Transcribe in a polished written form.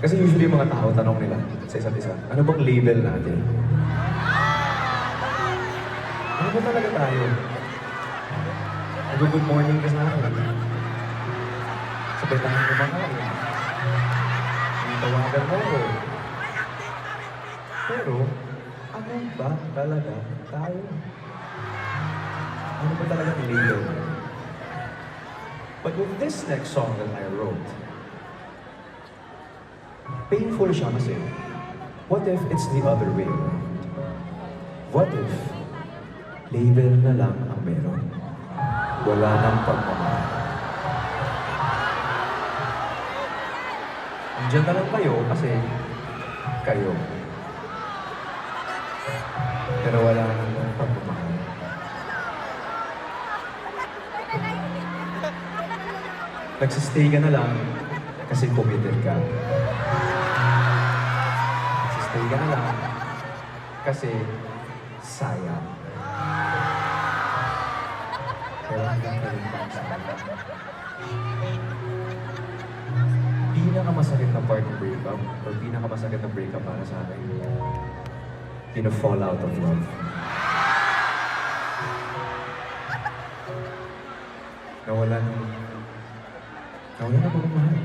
Kasi usually yung mga tao, tanong nila sa isa't isa, ano bang label natin? Ano ba talaga tayo? Nag-good morning ka sa akin. Sabay tayo kumakain. Tawagan mo ako. Pero, ano ba talaga tayo? Ano ba talaga ang label? But with this next song that I wrote, painful siya kasi, what if it's the other way around? What if label na lang ang meron? Wala nang pagmamahal. Andiyan na lang kayo kasi kayo. Pero wala nang pagmamahal. Nagsistay ka na lang kasi committed ka. Nagsistay ka na lang kasi sayang. Pero hanggang kayo pa ang sayang. Pinakamasakit na part ng breakup or pinakamasakit na breakup para sa akin, fall out of love. Nawalan na pagmamahal.